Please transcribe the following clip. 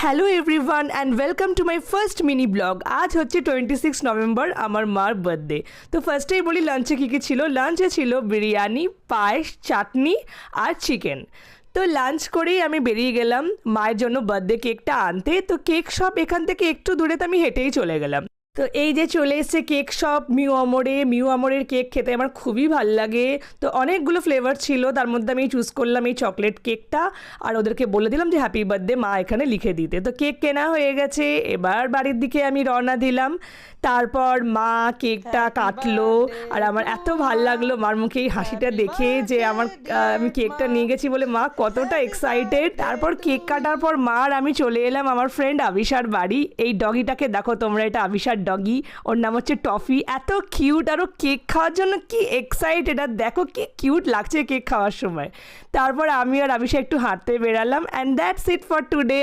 Hello everyone and welcome to my first mini blog. আজ হচ্ছে 26 November, আমার মার বার্থডে। তো ফার্স্টেই বলি লাঞ্চে কী কী ছিল। লাঞ্চে ছিল বিরিয়ানি, পায়েস, চাটনি আর চিকেন। তো লাঞ্চ করেই আমি বেরিয়ে গেলাম মায়ের জন্য বার্থডে কেকটা আনতে। তো কেক শপ এখান থেকে একটু দূরে, তো আমি হেঁটেই চলে গেলাম। তো এই যে চলে এসছে কেক শপ মিউ আমরের কেক খেতে আমার খুবই ভাল লাগে। তো অনেকগুলো ফ্লেভার ছিল, তার মধ্যে আমি চুজ করলাম এই চকলেট কেকটা, আর ওদেরকে বলে দিলাম যে হ্যাপি বার্থডে মা এখানে লিখে দিতে। তো কেক কেনা হয়ে গেছে, এবার বাড়ির দিকে আমি রওনা দিলাম। তারপর মা কেকটা কাটলো, আর আমার এত ভাল লাগলো মার মুখে এই হাসিটা দেখে যে আমি কেকটা নিয়ে গেছি বলে মা কতটা এক্সাইটেড। তারপর কেক কাটার পর মা আর আমি চলে এলাম আমার ফ্রেন্ড আবিশার বাড়ি। এই ডগিটাকে দেখো তোমরা, এটা আবিশার ডগি, ওর নাম হচ্ছে টফি। এত কিউট, আরও কেক খাওয়ার জন্য কি এক্সাইটেড, আর দেখো কি কিউট লাগছে কেক খাওয়ার সময়। তারপর আমি আর আবিশা একটু হাঁটতে বেরালাম, and that's it for today.